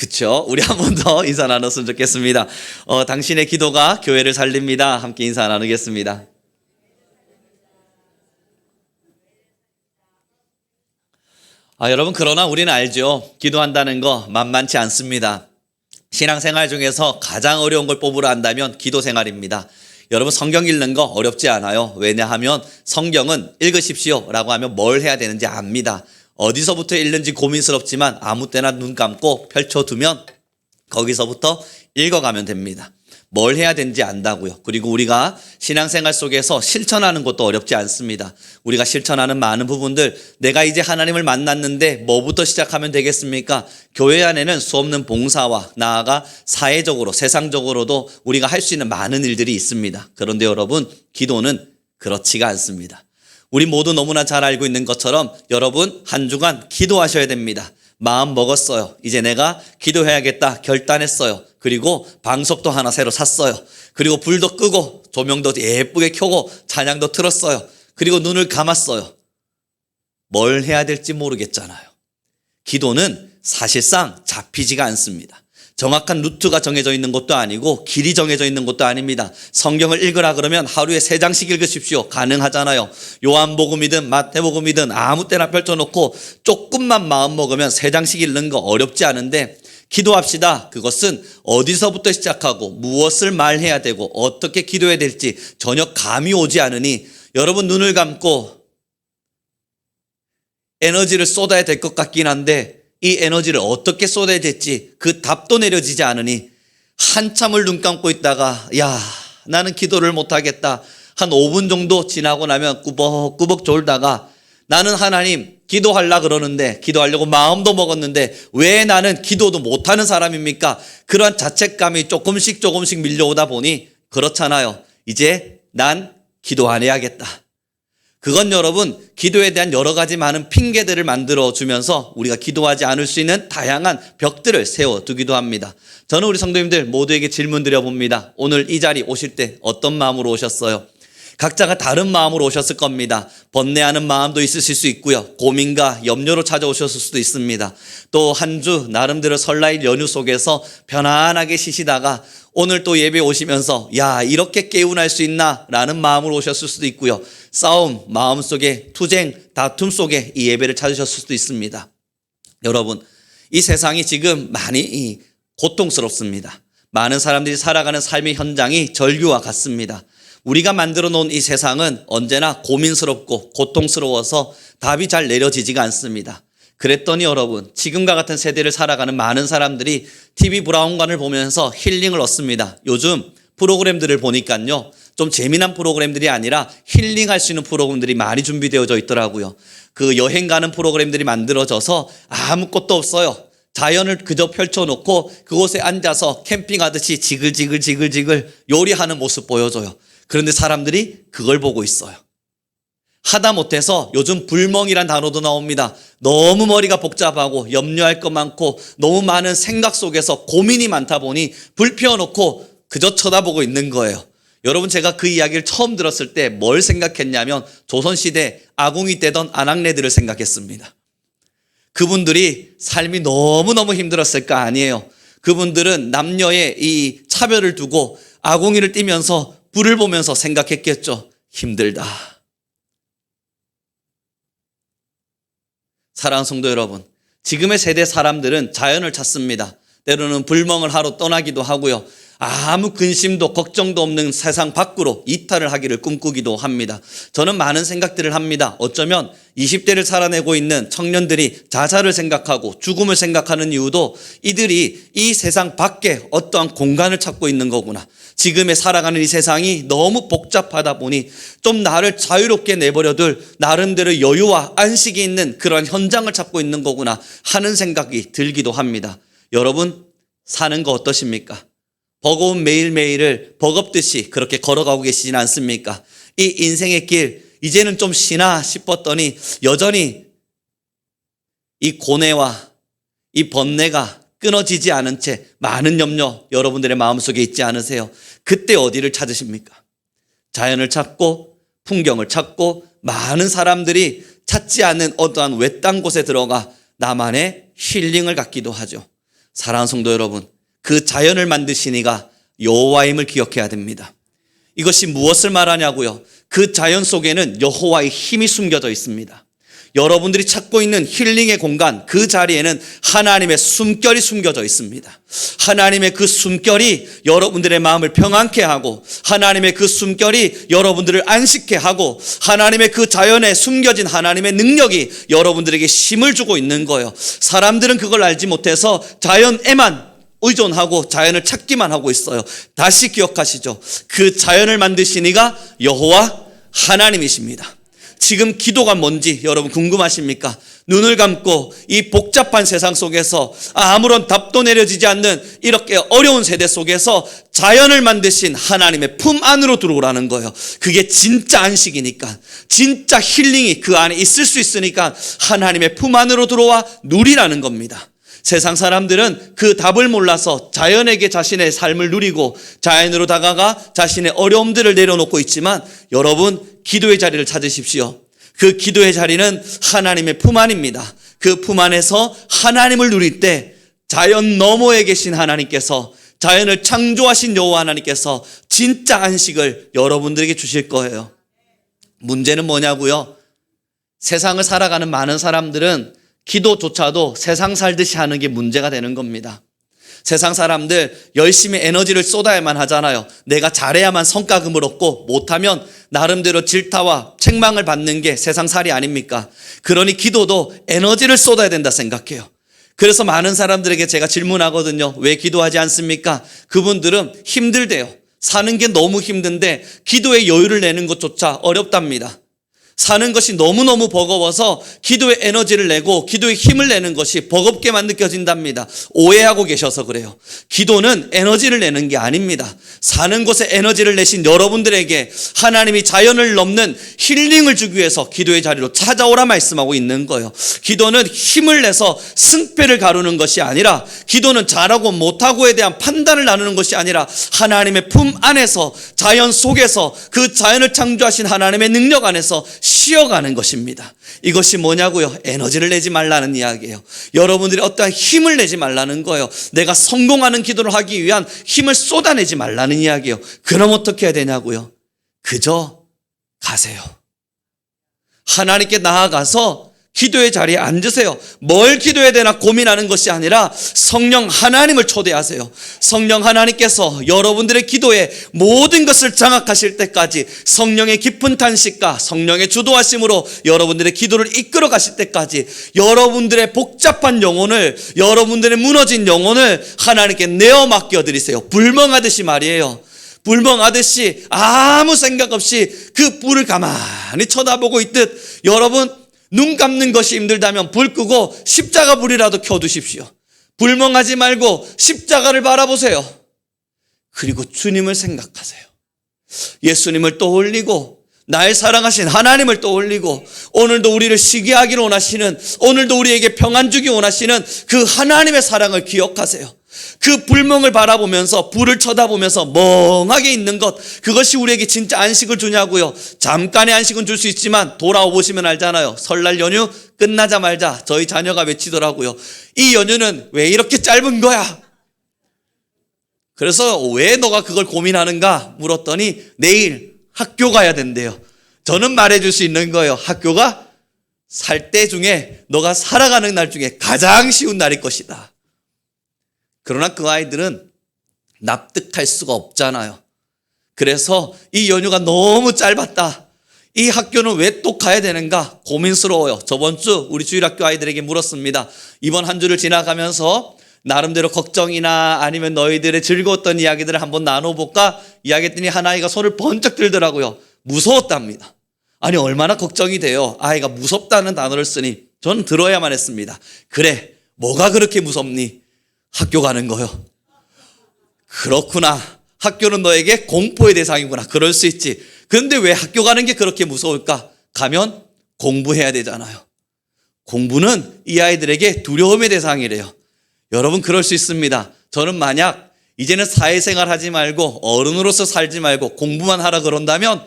그쵸? 우리 한 번 더 인사 나눴으면 좋겠습니다. 당신의 기도가 교회를 살립니다. 함께 인사 나누겠습니다. 여러분, 그러나 우리는 알죠. 기도한다는 거 만만치 않습니다. 신앙생활 중에서 가장 어려운 걸 뽑으라 한다면 기도 생활입니다. 여러분, 성경 읽는 거 어렵지 않아요. 왜냐하면 성경은 읽으십시오 라고 하면 뭘 해야 되는지 압니다. 어디서부터 읽는지 고민스럽지만 아무 때나 눈 감고 펼쳐두면 거기서부터 읽어가면 됩니다. 뭘 해야 되는지 안다고요. 그리고 우리가 신앙생활 속에서 실천하는 것도 어렵지 않습니다. 우리가 실천하는 많은 부분들, 내가 이제 하나님을 만났는데 뭐부터 시작하면 되겠습니까? 교회 안에는 수없는 봉사와 나아가 사회적으로, 세상적으로도 우리가 할 수 있는 많은 일들이 있습니다. 그런데 여러분, 기도는 그렇지가 않습니다. 우리 모두 너무나 잘 알고 있는 것처럼 여러분, 한 주간 기도하셔야 됩니다. 마음 먹었어요. 이제 내가 기도해야겠다 결단했어요. 그리고 방석도 하나 새로 샀어요. 그리고 불도 끄고 조명도 예쁘게 켜고 찬양도 틀었어요. 그리고 눈을 감았어요. 뭘 해야 될지 모르겠잖아요. 기도는 사실상 잡히지가 않습니다. 정확한 루트가 정해져 있는 것도 아니고 길이 정해져 있는 것도 아닙니다. 성경을 읽으라 그러면 하루에 3장씩 읽으십시오. 가능하잖아요. 요한복음이든 마태복음이든 아무 때나 펼쳐놓고 조금만 마음 먹으면 3장씩 읽는 거 어렵지 않은데, 기도합시다. 그것은 어디서부터 시작하고 무엇을 말해야 되고 어떻게 기도해야 될지 전혀 감이 오지 않으니, 여러분 눈을 감고 에너지를 쏟아야 될 것 같긴 한데 이 에너지를 어떻게 쏟아야 될지 그 답도 내려지지 않으니 한참을 눈 감고 있다가 나는 기도를 못하겠다. 한 5분 정도 지나고 나면 꾸벅꾸벅 졸다가 나는 하나님 기도하려 그러는데, 기도하려고 마음도 먹었는데 왜 나는 기도도 못하는 사람입니까? 그러한 자책감이 조금씩 밀려오다 보니 그렇잖아요. 이제 난 기도 안 해야겠다. 그건 여러분, 기도에 대한 여러 가지 많은 핑계들을 만들어주면서 우리가 기도하지 않을 수 있는 다양한 벽들을 세워두기도 합니다. 저는 우리 성도님들 모두에게 질문 드려봅니다. 오늘 이 자리 오실 때 어떤 마음으로 오셨어요? 각자가 다른 마음으로 오셨을 겁니다. 번뇌하는 마음도 있으실 수 있고요. 고민과 염려로 찾아오셨을 수도 있습니다. 또 한 주 나름대로 설날 연휴 속에서 편안하게 쉬시다가 오늘 또 예배 오시면서 이렇게 개운할 수 있나 라는 마음으로 오셨을 수도 있고요. 싸움, 마음속에 투쟁, 다툼 속에 이 예배를 찾으셨을 수도 있습니다. 여러분, 이 세상이 지금 많이 고통스럽습니다. 많은 사람들이 살아가는 삶의 현장이 절규와 같습니다. 우리가 만들어 놓은 이 세상은 언제나 고민스럽고 고통스러워서 답이 잘 내려지지가 않습니다. 그랬더니 여러분, 지금과 같은 세대를 살아가는 많은 사람들이 TV 브라운관을 보면서 힐링을 얻습니다. 요즘 프로그램들을 보니까요, 좀 재미난 프로그램들이 아니라 힐링할 수 있는 프로그램들이 많이 준비되어져 있더라고요. 그 여행 가는 프로그램들이 만들어져서 아무것도 없어요. 자연을 그저 펼쳐놓고 그곳에 앉아서 캠핑하듯이 지글지글 요리하는 모습 보여줘요. 그런데 사람들이 그걸 보고 있어요. 하다못해서 요즘 불멍이란 단어도 나옵니다. 너무 머리가 복잡하고 염려할 거 많고 너무 많은 생각 속에서 고민이 많다 보니 불 피워놓고 그저 쳐다보고 있는 거예요. 여러분, 제가 그 이야기를 처음 들었을 때 뭘 생각했냐면 조선시대 아궁이 떼던 아낙네들을 생각했습니다. 그분들이 삶이 너무너무 힘들었을 거 아니에요. 그분들은 남녀의 이 차별을 두고 아궁이를 띄면서 불을 보면서 생각했겠죠. 힘들다. 사랑하는 성도 여러분, 지금의 세대 사람들은 자연을 찾습니다. 때로는 불멍을 하러 떠나기도 하고요. 아무 근심도 걱정도 없는 세상 밖으로 이탈을 하기를 꿈꾸기도 합니다. 저는 많은 생각들을 합니다. 어쩌면 20대를 살아내고 있는 청년들이 자살을 생각하고 죽음을 생각하는 이유도 이들이 이 세상 밖에 어떠한 공간을 찾고 있는 거구나. 지금의 살아가는 이 세상이 너무 복잡하다 보니 좀 나를 자유롭게 내버려둘 나름대로 여유와 안식이 있는 그런 현장을 찾고 있는 거구나 하는 생각이 들기도 합니다. 여러분, 사는 거 어떠십니까? 버거운 매일매일을 버겁듯이 그렇게 걸어가고 계시진 않습니까? 이 인생의 길, 이제는 좀 쉬나 싶었더니 여전히 이 고뇌와 이 번뇌가 끊어지지 않은 채 많은 염려 여러분들의 마음속에 있지 않으세요? 그때 어디를 찾으십니까? 자연을 찾고 풍경을 찾고 많은 사람들이 찾지 않는 어떠한 외딴 곳에 들어가 나만의 힐링을 갖기도 하죠. 사랑하는 성도 여러분, 그 자연을 만드신 이가 여호와임을 기억해야 됩니다. 이것이 무엇을 말하냐고요? 그 자연 속에는 여호와의 힘이 숨겨져 있습니다. 여러분들이 찾고 있는 힐링의 공간, 그 자리에는 하나님의 숨결이 숨겨져 있습니다. 하나님의 그 숨결이 여러분들의 마음을 평안케 하고, 하나님의 그 숨결이 여러분들을 안식케 하고, 하나님의 그 자연에 숨겨진 하나님의 능력이 여러분들에게 힘을 주고 있는 거예요. 사람들은 그걸 알지 못해서 자연에만 의존하고 자연을 찾기만 하고 있어요. 다시 기억하시죠. 그 자연을 만드신 이가 여호와 하나님이십니다. 지금 기도가 뭔지 여러분 궁금하십니까? 눈을 감고 이 복잡한 세상 속에서 아무런 답도 내려지지 않는 이렇게 어려운 세대 속에서 자연을 만드신 하나님의 품 안으로 들어오라는 거예요. 그게 진짜 안식이니까, 진짜 힐링이 그 안에 있을 수 있으니까 하나님의 품 안으로 들어와 누리라는 겁니다. 세상 사람들은 그 답을 몰라서 자연에게 자신의 삶을 누리고 자연으로 다가가 자신의 어려움들을 내려놓고 있지만, 여러분 기도의 자리를 찾으십시오. 그 기도의 자리는 하나님의 품 안입니다. 그 품 안에서 하나님을 누릴 때 자연 너머에 계신 하나님께서, 자연을 창조하신 여호와 하나님께서 진짜 안식을 여러분들에게 주실 거예요. 문제는 뭐냐고요? 세상을 살아가는 많은 사람들은 기도조차도 세상 살듯이 하는 게 문제가 되는 겁니다. 세상 사람들 열심히 에너지를 쏟아야만 하잖아요. 내가 잘해야만 성과금을 얻고 못하면 나름대로 질타와 책망을 받는 게 세상살이 아닙니까? 그러니 기도도 에너지를 쏟아야 된다 생각해요. 그래서 많은 사람들에게 제가 질문하거든요. 왜 기도하지 않습니까? 그분들은 힘들대요. 사는 게 너무 힘든데 기도에 여유를 내는 것조차 어렵답니다. 사는 것이 너무너무 버거워서 기도에 에너지를 내고 기도에 힘을 내는 것이 버겁게만 느껴진답니다. 오해하고 계셔서 그래요. 기도는 에너지를 내는 게 아닙니다. 사는 것에 에너지를 내신 여러분들에게 하나님이 자연을 넘는 힐링을 주기 위해서 기도의 자리로 찾아오라 말씀하고 있는 거예요. 기도는 힘을 내서 승패를 가르는 것이 아니라, 기도는 잘하고 못하고에 대한 판단을 나누는 것이 아니라 하나님의 품 안에서, 자연 속에서, 그 자연을 창조하신 하나님의 능력 안에서 쉬어가는 것입니다. 이것이 뭐냐고요? 에너지를 내지 말라는 이야기예요. 여러분들이 어떠한 힘을 내지 말라는 거예요. 내가 성공하는 기도를 하기 위한 힘을 쏟아내지 말라는 이야기예요. 그럼 어떻게 해야 되냐고요? 그저 가세요. 하나님께 나아가서 기도의 자리에 앉으세요. 뭘 기도해야 되나 고민하는 것이 아니라 성령 하나님을 초대하세요. 성령 하나님께서 여러분들의 기도에 모든 것을 장악하실 때까지, 성령의 깊은 탄식과 성령의 주도하심으로 여러분들의 기도를 이끌어 가실 때까지, 여러분들의 복잡한 영혼을, 여러분들의 무너진 영혼을 하나님께 내어 맡겨드리세요. 불멍하듯이 말이에요. 불멍하듯이 아무 생각 없이 그 불을 가만히 쳐다보고 있듯, 여러분 눈 감는 것이 힘들다면 불 끄고 십자가 불이라도 켜두십시오. 불멍하지 말고 십자가를 바라보세요. 그리고 주님을 생각하세요. 예수님을 떠올리고 나의 사랑하신 하나님을 떠올리고, 오늘도 우리를 시기하기를 원하시는, 오늘도 우리에게 평안 주기 원하시는 그 하나님의 사랑을 기억하세요. 그 불멍을 바라보면서, 불을 쳐다보면서 멍하게 있는 것, 그것이 우리에게 진짜 안식을 주냐고요? 잠깐의 안식은 줄 수 있지만 돌아오 보시면 알잖아요. 설날 연휴 끝나자마자 저희 자녀가 외치더라고요. 이 연휴는 왜 이렇게 짧은 거야? 그래서 왜 너가 그걸 고민하는가 물었더니 내일 학교 가야 된대요. 저는 말해줄 수 있는 거예요. 학교가 살 때 중에, 너가 살아가는 날 중에 가장 쉬운 날일 것이다. 그러나 그 아이들은 납득할 수가 없잖아요. 그래서 이 연휴가 너무 짧았다, 이 학교는 왜 또 가야 되는가 고민스러워요. 저번 주 우리 주일학교 아이들에게 물었습니다. 이번 한 주를 지나가면서 나름대로 걱정이나 아니면 너희들의 즐거웠던 이야기들을 한번 나눠볼까 이야기했더니 한 아이가 손을 번쩍 들더라고요. 무서웠답니다. 아니 얼마나 걱정이 돼요. 아이가 무섭다는 단어를 쓰니 저는 들어야만 했습니다. 그래, 뭐가 그렇게 무섭니? 학교 가는 거요. 그렇구나. 학교는 너에게 공포의 대상이구나. 그럴 수 있지. 그런데 왜 학교 가는 게 그렇게 무서울까? 가면 공부해야 되잖아요. 공부는 이 아이들에게 두려움의 대상이래요. 여러분 그럴 수 있습니다. 저는 만약 이제는 사회생활 하지 말고 어른으로서 살지 말고 공부만 하라 그런다면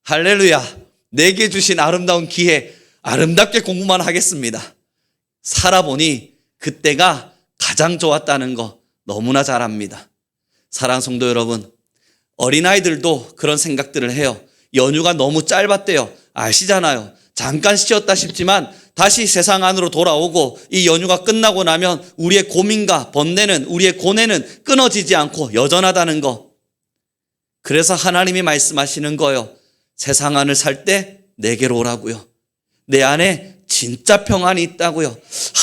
할렐루야, 내게 주신 아름다운 기회, 아름답게 공부만 하겠습니다. 살아보니 그때가 가장 좋았다는 거 너무나 잘 압니다. 사랑하는 성도 여러분, 어린아이들도 그런 생각들을 해요. 연휴가 너무 짧았대요. 아시잖아요. 잠깐 쉬었다 싶지만 다시 세상 안으로 돌아오고 이 연휴가 끝나고 나면 우리의 고민과 번뇌는, 우리의 고뇌는 끊어지지 않고 여전하다는 거. 그래서 하나님이 말씀하시는 거예요. 세상 안을 살 때 내게로 오라고요. 내 안에 진짜 평안이 있다고요.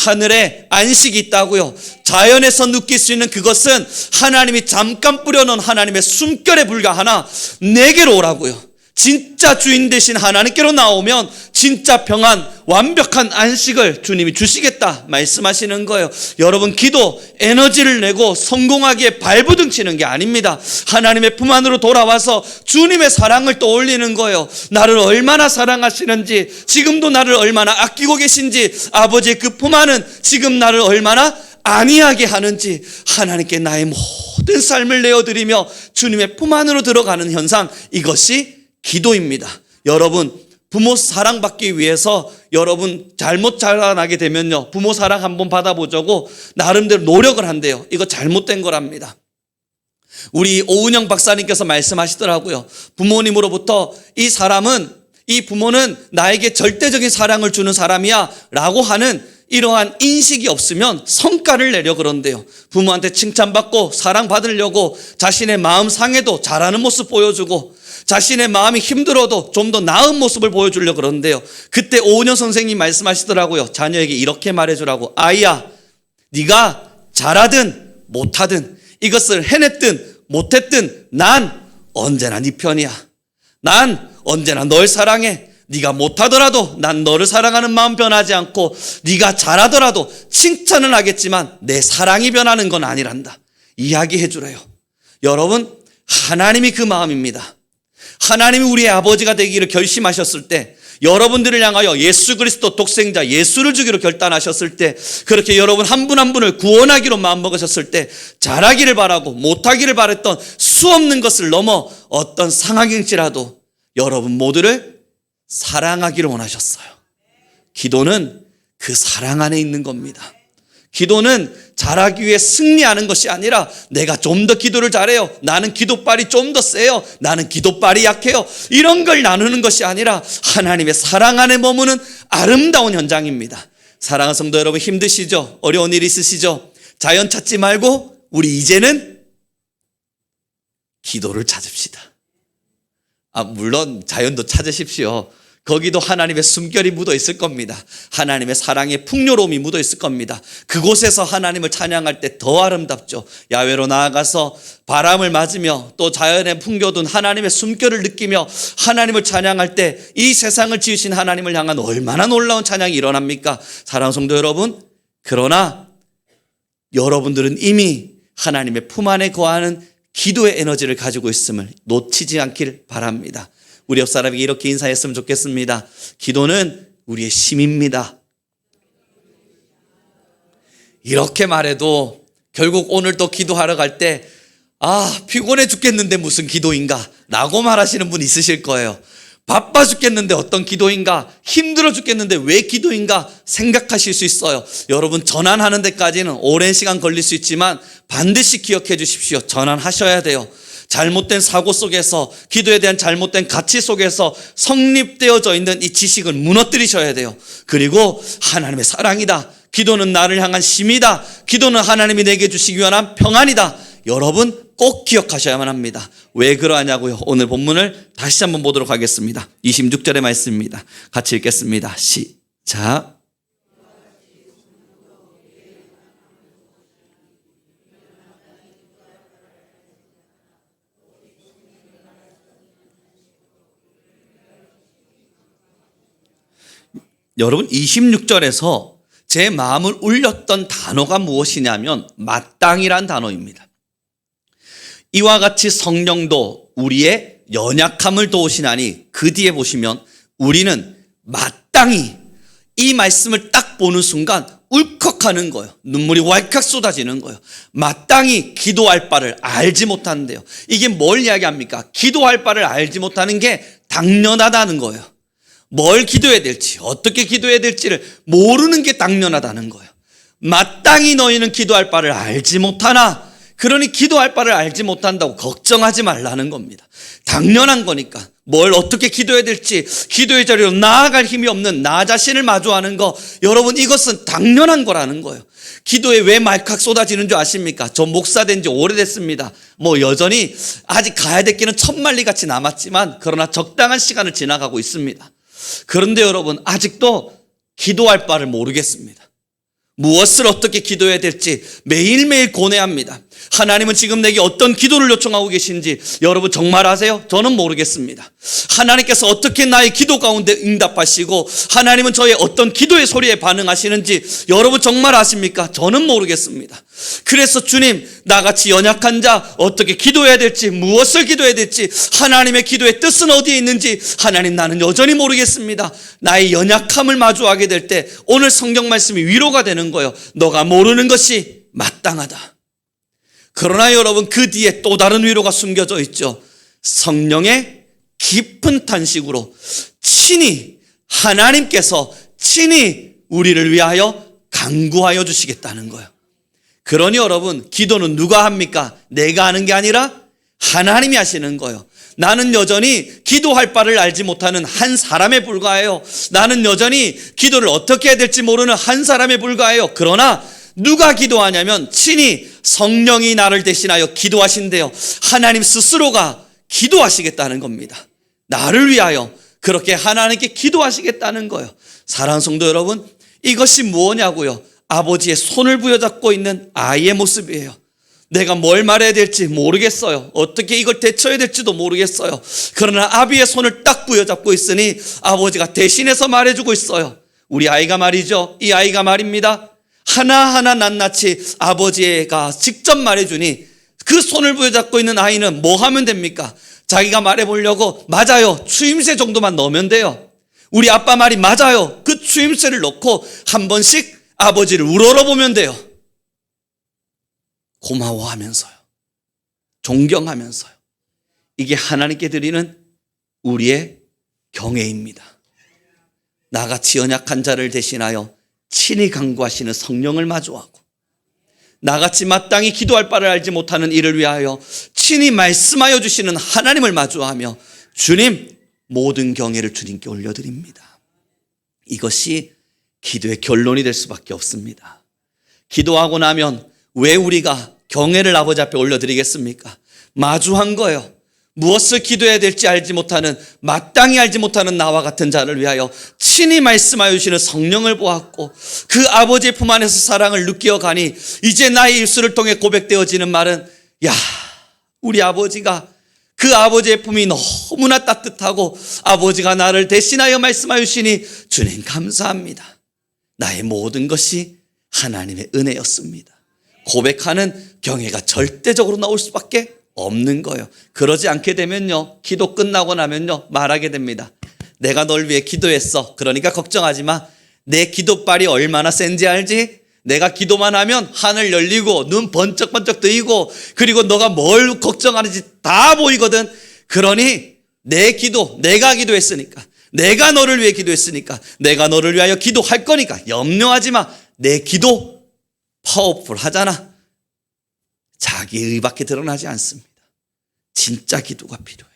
하늘에 안식이 있다고요. 자연에서 느낄 수 있는 그것은 하나님이 잠깐 뿌려놓은 하나님의 숨결에 불과하나 내게로 오라고요. 진짜 주인 되신 하나님께로 나오면 진짜 평안, 완벽한 안식을 주님이 주시겠다 말씀하시는 거예요. 여러분, 기도 에너지를 내고 성공하기에 발부둥 치는 게 아닙니다. 하나님의 품 안으로 돌아와서 주님의 사랑을 떠올리는 거예요. 나를 얼마나 사랑하시는지, 지금도 나를 얼마나 아끼고 계신지, 아버지의 그 품 안은 지금 나를 얼마나 안위하게 하는지 하나님께 나의 모든 삶을 내어드리며 주님의 품 안으로 들어가는 현상, 이것이 기도입니다. 여러분, 부모 사랑받기 위해서 여러분 잘못 자라나게 되면요, 부모 사랑 한번 받아보자고 나름대로 노력을 한대요. 이거 잘못된 거랍니다. 우리 오은영 박사님께서 말씀하시더라고요. 부모님으로부터 이 부모는 나에게 절대적인 사랑을 주는 사람이야 라고 하는 이러한 인식이 없으면 성과를 내려 그런대요. 부모한테 칭찬받고 사랑받으려고 자신의 마음 상해도 잘하는 모습 보여주고, 자신의 마음이 힘들어도 좀 더 나은 모습을 보여주려고 그러는데요. 그때 오은영 선생님이 말씀하시더라고요. 자녀에게 이렇게 말해주라고. 아이야, 네가 잘하든 못하든, 이것을 해냈든 못했든 난 언제나 네 편이야. 난 언제나 널 사랑해. 네가 못하더라도 난 너를 사랑하는 마음 변하지 않고, 네가 잘하더라도 칭찬은 하겠지만 내 사랑이 변하는 건 아니란다. 이야기해 주래요. 여러분, 하나님이 그 마음입니다. 하나님이 우리의 아버지가 되기를 결심하셨을 때, 여러분들을 향하여 예수 그리스도 독생자 예수를 주기로 결단하셨을 때, 그렇게 여러분 한 분 한 분을 구원하기로 마음먹으셨을 때, 잘하기를 바라고 못하기를 바랬던 수없는 것을 넘어 어떤 상황일지라도 여러분 모두를 사랑하기를 원하셨어요. 기도는 그 사랑 안에 있는 겁니다. 기도는 잘하기 위해 승리하는 것이 아니라 내가 좀 더 기도를 잘해요, 나는 기도빨이 좀 더 세요, 나는 기도빨이 약해요, 이런 걸 나누는 것이 아니라 하나님의 사랑 안에 머무는 아름다운 현장입니다. 사랑하는 성도 여러분, 힘드시죠? 어려운 일 있으시죠? 자연 찾지 말고 우리 이제는 기도를 찾읍시다. 물론 자연도 찾으십시오. 거기도 하나님의 숨결이 묻어 있을 겁니다. 하나님의 사랑의 풍요로움이 묻어 있을 겁니다. 그곳에서 하나님을 찬양할 때 더 아름답죠. 야외로 나아가서 바람을 맞으며 또 자연의 풍겨둔 하나님의 숨결을 느끼며 하나님을 찬양할 때 이 세상을 지으신 하나님을 향한 얼마나 놀라운 찬양이 일어납니까? 사랑하는 성도 여러분, 그러나 여러분들은 이미 하나님의 품 안에 거하는 기도의 에너지를 가지고 있음을 놓치지 않길 바랍니다. 우리 옆 사람에게 이렇게 인사했으면 좋겠습니다. 기도는 우리의 힘입니다. 이렇게 말해도 결국 오늘 또 기도하러 갈 때 피곤해 죽겠는데 무슨 기도인가 라고 말하시는 분 있으실 거예요. 바빠 죽겠는데 어떤 기도인가, 힘들어 죽겠는데 왜 기도인가 생각하실 수 있어요. 여러분, 전환하는 데까지는 오랜 시간 걸릴 수 있지만 반드시 기억해 주십시오. 전환하셔야 돼요. 잘못된 사고 속에서, 기도에 대한 잘못된 가치 속에서 성립되어져 있는 이 지식을 무너뜨리셔야 돼요. 그리고 하나님의 사랑이다, 기도는 나를 향한 힘이다, 기도는 하나님이 내게 주시기 위한 평안이다, 여러분 꼭 기억하셔야만 합니다. 왜 그러하냐고요? 오늘 본문을 다시 한번 보도록 하겠습니다. 26절의 말씀입니다. 같이 읽겠습니다. 시작. 여러분, 26절에서 제 마음을 울렸던 단어가 무엇이냐면 마땅이란 단어입니다. 이와 같이 성령도 우리의 연약함을 도우시나니, 그 뒤에 보시면 우리는 마땅히, 이 말씀을 딱 보는 순간 울컥하는 거예요. 눈물이 왈칵 쏟아지는 거예요. 마땅히 기도할 바를 알지 못하는데요. 이게 뭘 이야기합니까? 기도할 바를 알지 못하는 게 당연하다는 거예요. 뭘 기도해야 될지, 어떻게 기도해야 될지를 모르는 게 당연하다는 거예요. 마땅히 너희는 기도할 바를 알지 못하나, 그러니 기도할 바를 알지 못한다고 걱정하지 말라는 겁니다. 당연한 거니까. 뭘 어떻게 기도해야 될지, 기도의 자리로 나아갈 힘이 없는 나 자신을 마주하는 거, 여러분 이것은 당연한 거라는 거예요. 기도에 왜 말칵 쏟아지는 줄 아십니까? 저 목사 된 지 오래됐습니다. 여전히 아직 가야 될 길은 천만리 같이 남았지만, 그러나 적당한 시간을 지나가고 있습니다. 그런데 여러분, 아직도 기도할 바를 모르겠습니다. 무엇을 어떻게 기도해야 될지 매일매일 고뇌합니다. 하나님은 지금 내게 어떤 기도를 요청하고 계신지 여러분 정말 아세요? 저는 모르겠습니다. 하나님께서 어떻게 나의 기도 가운데 응답하시고 하나님은 저의 어떤 기도의 소리에 반응하시는지 여러분 정말 아십니까? 저는 모르겠습니다. 그래서 주님, 나같이 연약한 자 어떻게 기도해야 될지, 무엇을 기도해야 될지, 하나님의 기도의 뜻은 어디에 있는지 하나님, 나는 여전히 모르겠습니다. 나의 연약함을 마주하게 될 때 오늘 성경 말씀이 위로가 되는 거예요. 너가 모르는 것이 마땅하다. 그러나 여러분, 그 뒤에 또 다른 위로가 숨겨져 있죠. 성령의 깊은 탄식으로 친히 하나님께서 친히 우리를 위하여 간구하여 주시겠다는 거예요. 그러니 여러분, 기도는 누가 합니까? 내가 하는 게 아니라 하나님이 하시는 거예요. 나는 여전히 기도할 바를 알지 못하는 한 사람에 불과해요. 나는 여전히 기도를 어떻게 해야 될지 모르는 한 사람에 불과해요. 그러나 누가 기도하냐면 친히 성령이 나를 대신하여 기도하신대요. 하나님 스스로가 기도하시겠다는 겁니다. 나를 위하여 그렇게 하나님께 기도하시겠다는 거예요. 사랑하는 성도 여러분, 이것이 무엇냐고요? 아버지의 손을 부여잡고 있는 아이의 모습이에요. 내가 뭘 말해야 될지 모르겠어요. 어떻게 이걸 대처해야 될지도 모르겠어요. 그러나 아비의 손을 딱 부여잡고 있으니 아버지가 대신해서 말해주고 있어요. 우리 아이가 말이죠. 이 아이가 말입니다. 하나하나 낱낱이 아버지가 직접 말해주니 그 손을 부여잡고 있는 아이는 뭐 하면 됩니까? 자기가 말해보려고 맞아요, 추임새 정도만 넣으면 돼요. 우리 아빠 말이 맞아요. 그 추임새를 넣고 한 번씩 아버지를 우러러보면 돼요. 고마워하면서요, 존경하면서요. 이게 하나님께 드리는 우리의 경애입니다. 나같이 연약한 자를 대신하여 친히 간구하시는 성령을 마주하고, 나같이 마땅히 기도할 바를 알지 못하는 이를 위하여 친히 말씀하여 주시는 하나님을 마주하며 주님, 모든 경애를 주님께 올려드립니다. 이것이 기도의 결론이 될 수밖에 없습니다. 기도하고 나면 왜 우리가 경애를 아버지 앞에 올려드리겠습니까? 마주한 거예요. 무엇을 기도해야 될지 알지 못하는, 마땅히 알지 못하는 나와 같은 자를 위하여 친히 말씀하여 주시는 성령을 보았고, 그 아버지의 품 안에서 사랑을 느끼어 가니 이제 나의 입술을 통해 고백되어지는 말은, 야, 우리 아버지가, 그 아버지의 품이 너무나 따뜻하고 아버지가 나를 대신하여 말씀하여 주시니 주님 감사합니다. 나의 모든 것이 하나님의 은혜였습니다. 고백하는 경애가 절대적으로 나올 수밖에 없는 거예요. 그러지 않게 되면요, 기도 끝나고 나면요, 말하게 됩니다. 내가 널 위해 기도했어. 그러니까 걱정하지 마. 내 기도발이 얼마나 센지 알지? 내가 기도만 하면 하늘 열리고 눈 번쩍번쩍 뜨이고, 그리고 너가 뭘 걱정하는지 다 보이거든. 그러니 내 기도, 내가 기도했으니까, 내가 너를 위해 기도했으니까, 내가 너를 위하여 기도할 거니까 염려하지 마. 내 기도 파워풀 하잖아. 자기 의밖에 드러나지 않습니다. 진짜 기도가 필요해요.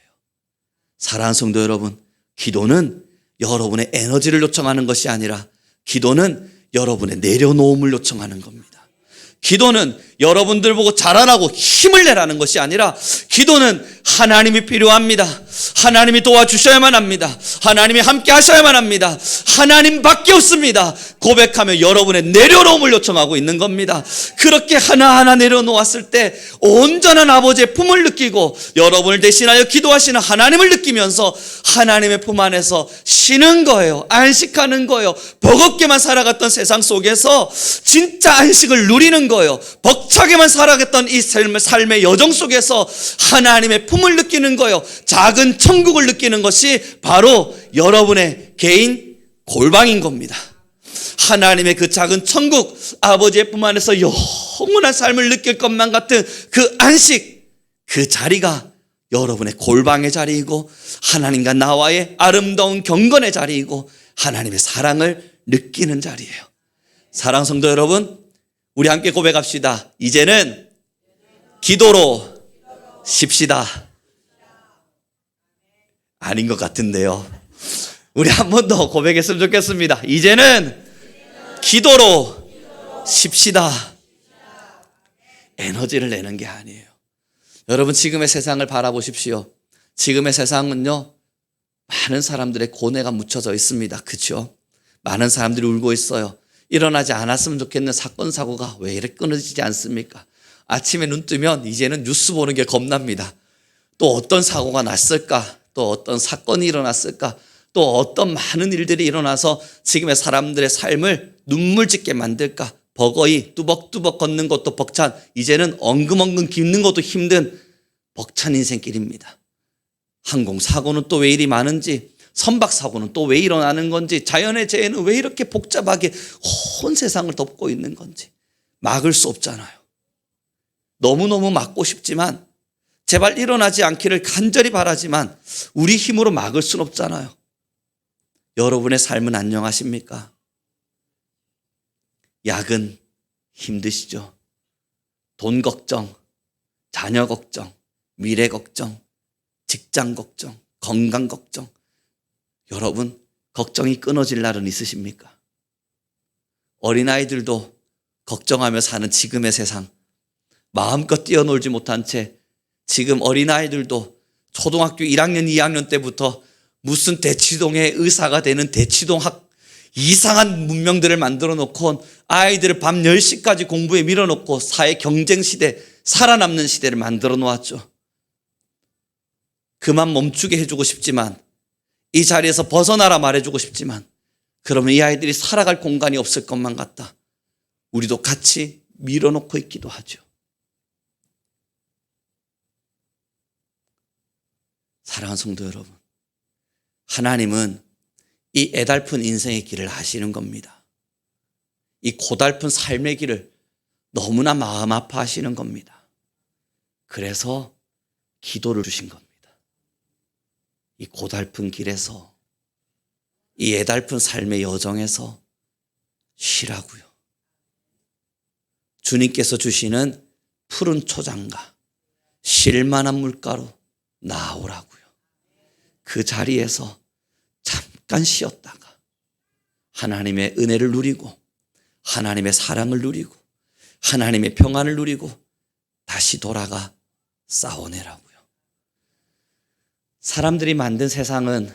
사랑하는 성도 여러분, 기도는 여러분의 에너지를 요청하는 것이 아니라 기도는 여러분의 내려놓음을 요청하는 겁니다. 기도는 여러분들 보고 자라라고 힘을 내라는 것이 아니라 기도는 하나님이 필요합니다. 하나님이 도와주셔야만 합니다. 하나님이 함께 하셔야만 합니다. 하나님밖에 없습니다. 고백하며 여러분의 내려놓음을 요청하고 있는 겁니다. 그렇게 하나하나 내려놓았을 때 온전한 아버지의 품을 느끼고 여러분을 대신하여 기도하시는 하나님을 느끼면서 하나님의 품 안에서 쉬는 거예요. 안식하는 거예요. 버겁게만 살아갔던 세상 속에서 진짜 안식을 누리는 거예요. 벅차게만 살아갔던 이 삶의 여정 속에서 하나님의 품을 느끼는 거예요. 작은 천국을 느끼는 것이 바로 여러분의 개인 골방인 겁니다. 하나님의 그 작은 천국, 아버지의 품 안에서 영원한 삶을 느낄 것만 같은 그 안식, 그 자리가 여러분의 골방의 자리이고 하나님과 나와의 아름다운 경건의 자리이고 하나님의 사랑을 느끼는 자리예요. 사랑하는 성도 여러분, 우리 함께 고백합시다. 이제는 기도로 쉽시다. 아닌 것 같은데요. 우리 한 번 더 고백했으면 좋겠습니다. 이제는 기도로 쉽시다. 에너지를 내는 게 아니에요. 여러분, 지금의 세상을 바라보십시오. 지금의 세상은요, 많은 사람들의 고뇌가 묻혀져 있습니다. 그렇죠? 많은 사람들이 울고 있어요. 일어나지 않았으면 좋겠는 사건 사고가 왜 이렇게 끊어지지 않습니까? 아침에 눈 뜨면 이제는 뉴스 보는 게 겁납니다. 또 어떤 사고가 났을까? 또 어떤 사건이 일어났을까? 또 어떤 많은 일들이 일어나서 지금의 사람들의 삶을 눈물 짓게 만들까? 버거이 뚜벅뚜벅 걷는 것도 벅찬, 이제는 엉금엉금 깁는 것도 힘든 벅찬 인생길입니다. 항공사고는 또 왜 이리 많은지, 선박사고는 또 왜 일어나는 건지, 자연의 재해는 왜 이렇게 복잡하게 온 세상을 덮고 있는 건지 막을 수 없잖아요. 너무너무 막고 싶지만, 제발 일어나지 않기를 간절히 바라지만 우리 힘으로 막을 수는 없잖아요. 여러분의 삶은 안녕하십니까? 야근 힘드시죠? 돈 걱정, 자녀 걱정, 미래 걱정, 직장 걱정, 건강 걱정. 여러분, 걱정이 끊어질 날은 있으십니까? 어린아이들도 걱정하며 사는 지금의 세상, 마음껏 뛰어놀지 못한 채 지금 어린아이들도 초등학교 1학년, 2학년 때부터 무슨 대치동의 의사가 되는 대치동학 이상한 문명들을 만들어 놓고 아이들을 밤 10시까지 공부에 밀어놓고 사회 경쟁 시대, 살아남는 시대를 만들어 놓았죠. 그만 멈추게 해주고 싶지만, 이 자리에서 벗어나라 말해주고 싶지만, 그러면 이 아이들이 살아갈 공간이 없을 것만 같다. 우리도 같이 밀어놓고 있기도 하죠. 사랑하는 성도 여러분, 하나님은 이 애달픈 인생의 길을 아시는 겁니다. 이 고달픈 삶의 길을 너무나 마음 아파하시는 겁니다. 그래서 기도를 주신 겁니다. 이 고달픈 길에서, 이 애달픈 삶의 여정에서 쉬라고요. 주님께서 주시는 푸른 초장과 쉴만한 물가로 나오라고요. 그 자리에서 잠깐 쉬었다가 하나님의 은혜를 누리고, 하나님의 사랑을 누리고, 하나님의 평안을 누리고 다시 돌아가 싸워내라고요. 사람들이 만든 세상은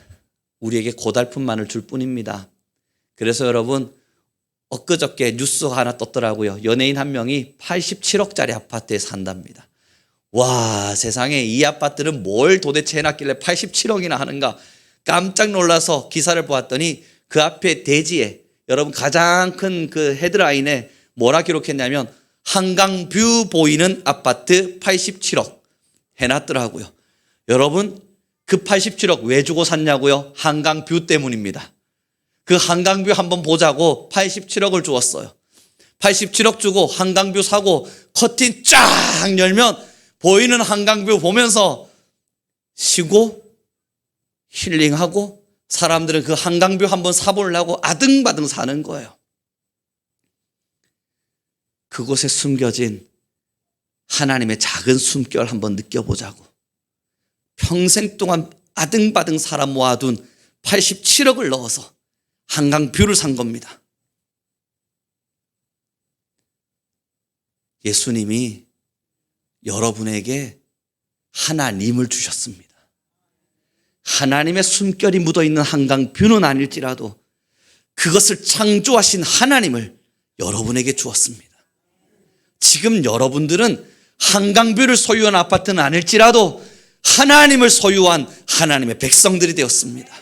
우리에게 고달픔만을 줄 뿐입니다. 그래서 여러분, 엊그저께 뉴스가 하나 떴더라고요. 연예인 한 명이 87억짜리 아파트에 산답니다. 와, 세상에 이 아파트는 뭘 도대체 해놨길래 87억이나 하는가 깜짝 놀라서 기사를 보았더니 그 앞에 대지에, 여러분, 가장 큰 그 헤드라인에 뭐라 기록했냐면 한강뷰 보이는 아파트 87억 해놨더라고요. 여러분, 그 87억 왜 주고 샀냐고요? 한강뷰 때문입니다. 그 한강뷰 한번 보자고 87억을 주었어요. 87억 주고 한강뷰 사고 커튼 쫙 열면 보이는 한강뷰 보면서 쉬고 힐링하고, 사람들은 그 한강뷰 한번 사보려고 아등바등 사는 거예요. 그곳에 숨겨진 하나님의 작은 숨결 한번 느껴보자고 평생 동안 아등바등 살아 모아둔 87억을 넣어서 한강뷰를 산 겁니다. 예수님이 여러분에게 하나님을 주셨습니다. 하나님의 숨결이 묻어있는 한강뷰는 아닐지라도 그것을 창조하신 하나님을 여러분에게 주었습니다. 지금 여러분들은 한강뷰를 소유한 아파트는 아닐지라도 하나님을 소유한 하나님의 백성들이 되었습니다.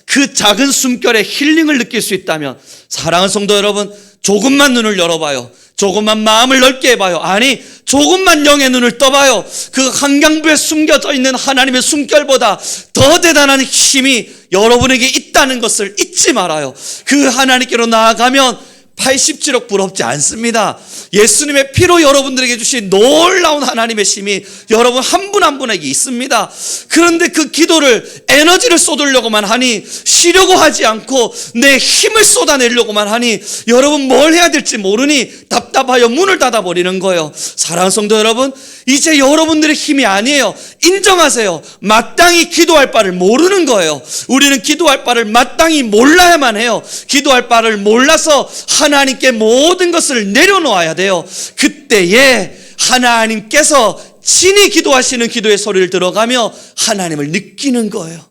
그 작은 숨결에 힐링을 느낄 수 있다면, 사랑하는 성도 여러분, 조금만 눈을 열어봐요. 조금만 마음을 넓게 해봐요. 아니, 조금만 영의 눈을 떠봐요. 그 한강뷰에 숨겨져 있는 하나님의 숨결보다 더 대단한 힘이 여러분에게 있다는 것을 잊지 말아요. 그 하나님께로 나아가면 87억 부럽지 않습니다. 예수님의 피로 여러분들에게 주신 놀라운 하나님의 힘이 여러분 한 분 한 분에게 있습니다. 그런데 그 기도를 에너지를 쏟으려고만 하니, 쉬려고 하지 않고 내 힘을 쏟아내려고만 하니 여러분 뭘 해야 될지 모르니 답답하여 문을 닫아버리는 거예요. 사랑하는 성도 여러분, 이제 여러분들의 힘이 아니에요. 인정하세요. 마땅히 기도할 바를 모르는 거예요. 우리는 기도할 바를 마땅히 몰라야만 해요. 기도할 바를 몰라서 하나님께 모든 것을 내려놓아야 돼요. 그때에 하나님께서 친히 기도하시는 기도의 소리를 들어가며 하나님을 느끼는 거예요.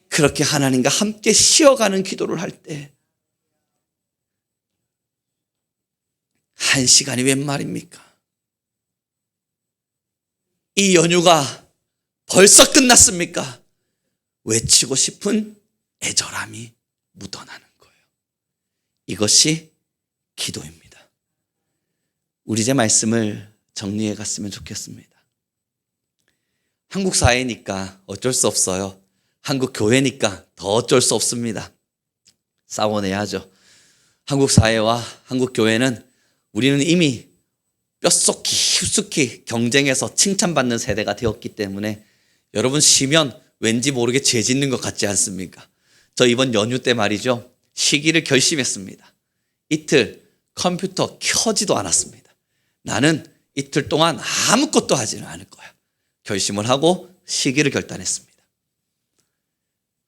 그렇게 하나님과 함께 쉬어가는 기도를 할 때 1시간이 웬 말입니까? 이 연휴가 벌써 끝났습니까? 외치고 싶은 애절함이 묻어나는 거예요. 이것이 기도입니다. 우리 이제 말씀을 정리해 갔으면 좋겠습니다. 한국 사회니까 어쩔 수 없어요. 한국 교회니까 더 어쩔 수 없습니다. 싸워내야죠. 한국 사회와 한국 교회는 우리는 이미 뼛속히 깊숙이 경쟁해서 칭찬받는 세대가 되었기 때문에 여러분 쉬면 왠지 모르게 죄 짓는 것 같지 않습니까? 저 이번 연휴 때 말이죠. 쉬기를 결심했습니다. 이틀 컴퓨터 켜지도 않았습니다. 나는 이틀 동안 아무것도 하지는 않을 거야. 결심을 하고 쉬기를 결단했습니다.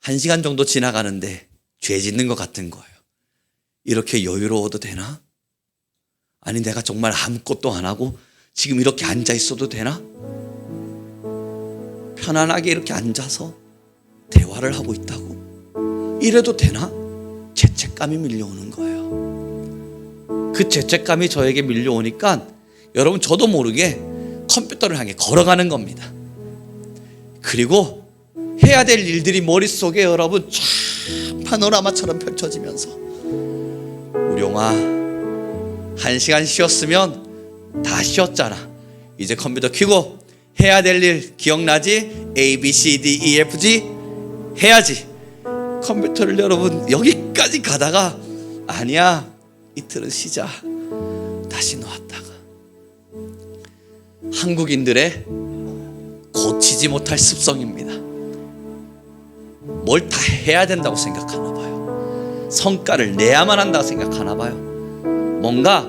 1시간 정도 지나가는데 죄 짓는 것 같은 거예요. 이렇게 여유로워도 되나? 아니 내가 정말 아무것도 안 하고 지금 이렇게 앉아 있어도 되나? 편안하게 이렇게 앉아서 대화를 하고 있다고? 이래도 되나? 죄책감이 밀려오는 거예요. 그 죄책감이 저에게 밀려오니까 여러분 저도 모르게 컴퓨터를 향해 걸어가는 겁니다. 그리고 해야 될 일들이 머릿속에 여러분 쫙 파노라마처럼 펼쳐지면서 우룡아 1시간 쉬었으면 다 쉬었잖아. 이제 컴퓨터 켜고 해야 될 일 기억나지? A, B, C, D, E, F, G 해야지. 컴퓨터를 여러분 여기까지 가다가 아니야 이틀은 쉬자. 다시 놓았다가 한국인들의 고치지 못할 습성입니다. 뭘 다 해야 된다고 생각하나 봐요. 성과를 내야만 한다고 생각하나 봐요. 뭔가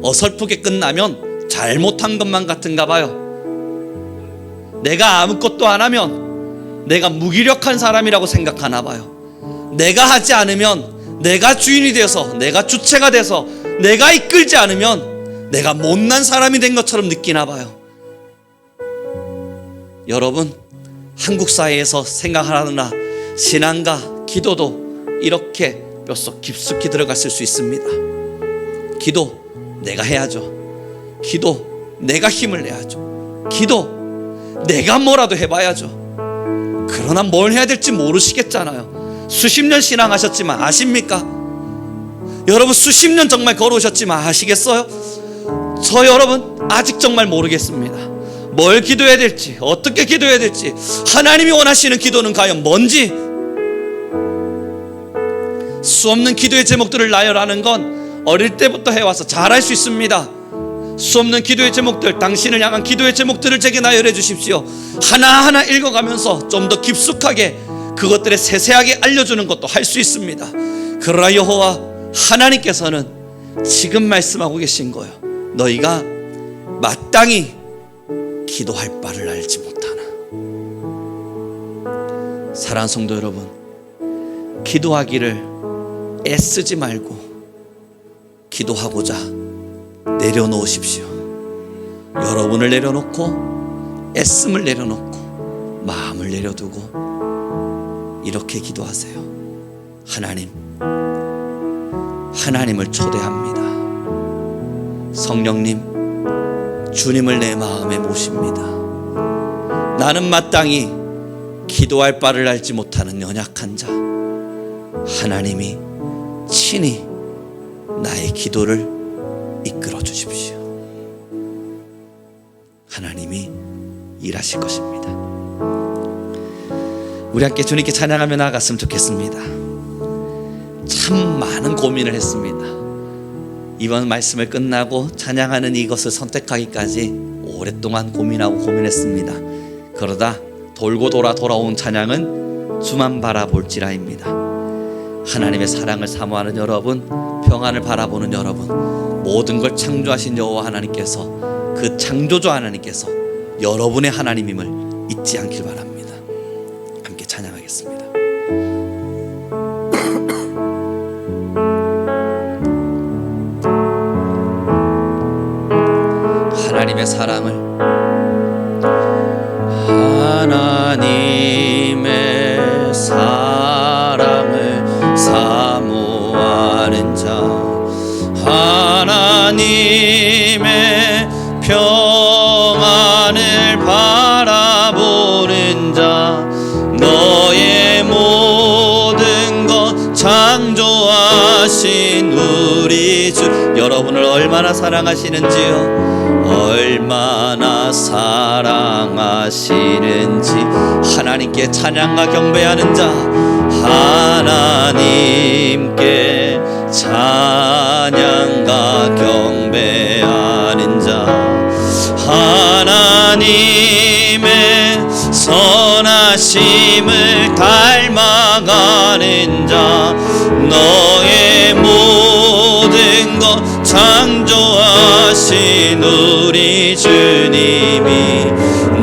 어설프게 끝나면 잘못한 것만 같은가 봐요. 내가 아무것도 안 하면 내가 무기력한 사람이라고 생각하나 봐요. 내가 하지 않으면 내가 주인이 돼서 내가 주체가 돼서 내가 이끌지 않으면 내가 못난 사람이 된 것처럼 느끼나 봐요. 여러분 한국 사회에서 생각하느라 신앙과 기도도 이렇게 뼛속 깊숙이 들어갔을 수 있습니다. 기도 내가 해야죠. 기도 내가 힘을 내야죠. 기도 내가 뭐라도 해봐야죠. 그러나 뭘 해야 될지 모르시겠잖아요. 수십 년 신앙하셨지만 아십니까? 여러분 수십 년 정말 걸어오셨지만 아시겠어요? 저 여러분 아직 정말 모르겠습니다. 뭘 기도해야 될지 어떻게 기도해야 될지 하나님이 원하시는 기도는 과연 뭔지 수없는 기도의 제목들을 나열하는 건 어릴 때부터 해와서 잘할 수 있습니다. 수없는 기도의 제목들 당신을 향한 기도의 제목들을 제게 나열해 주십시오. 하나하나 읽어가면서 좀 더 깊숙하게 그것들을 세세하게 알려주는 것도 할 수 있습니다. 그러나 여호와 하나님께서는 지금 말씀하고 계신 거예요. 너희가 마땅히 기도할 바를 알지 못하나. 사랑하는 성도 여러분, 기도하기를 애쓰지 말고 기도하고자 내려놓으십시오. 여러분을 내려놓고 애씀을 내려놓고 마음을 내려두고 이렇게 기도하세요. 하나님을 초대합니다. 성령님, 주님을 내 마음에 모십니다. 나는 마땅히 기도할 바를 알지 못하는 연약한 자, 하나님이 친히 나의 기도를 이끌어 주십시오. 하나님이 일하실 것입니다. 우리 함께 주님께 찬양하며 나아갔으면 좋겠습니다. 참 많은 고민을 했습니다. 이번 말씀을 끝나고 찬양하는 이것을 선택하기까지 오랫동안 고민하고 고민했습니다. 그러다 돌고 돌아온 찬양은 주만 바라볼지라입니다. 하나님의 사랑을 사모하는 여러분, 평안을 바라보는 여러분, 모든 걸 창조하신 여호와 하나님께서, 그 창조주 하나님께서 여러분의 하나님임을 잊지 않길 바랍니다. 함께 찬양하겠습니다. 하나님의 사랑을, 하나님의 사랑을 사모하는 자, 하나님의 평안을 바라보는 자, 너의 모든 것 창조하신 우리 주, 여러분을 얼마나 사랑하시는지요? 얼마나 사랑하시는지 하나님께 찬양과 경배하는 자, 하나님께 찬양과 경배하는 자, 하나님의 선하심을 닮아가는 자, 너의 모든 것 창조하신 우리 주님이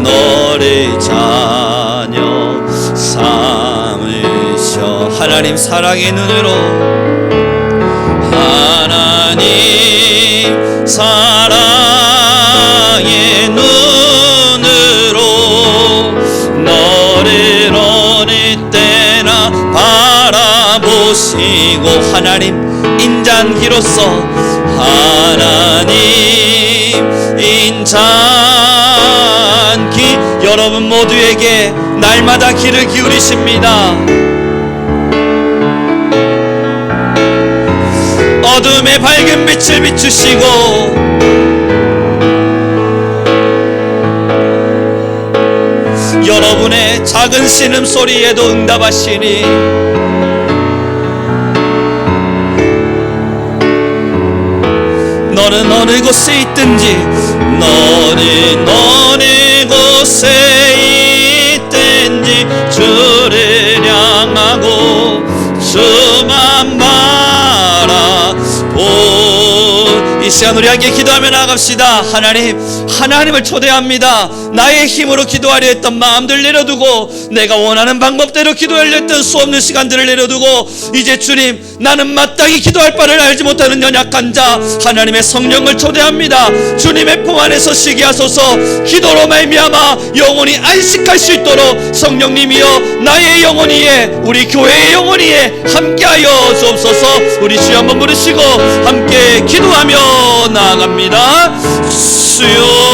너를 자녀 삼으셔. 하나님 사랑의 눈으로, 하나님 사랑의 눈으로 너를 어느 때나 바라보시고, 하나님 인자한기로서, 하나님 인자한기, 여러분 모두에게 날마다 귀를 기울이십니다. 어둠의 밝은 빛을 비추시고, 여러분의 작은 신음소리에도 응답하시니, 너는 어느 곳에 있든지, 너는 어느 곳에 있든지 주를 향하고 주만 바라보. 이 시간 우리 함께 기도하며 나아갑시다. 하나님을 초대합니다. 나의 힘으로 기도하려 했던 마음들 내려두고, 내가 원하는 방법대로 기도하려 했던 수없는 시간들을 내려두고, 이제 주님, 나는 마땅히 기도할 바를 알지 못하는 연약한 자, 하나님의 성령을 초대합니다. 주님의 품 안에서 쉬게 하소서. 기도로 말미암아 영혼이 안식할 수 있도록 성령님이여 나의 영혼 위에, 우리 교회의 영혼 위에 함께하여 주옵소서. 우리 주여 한번 부르시고 함께 기도하며 나아갑니다. 주여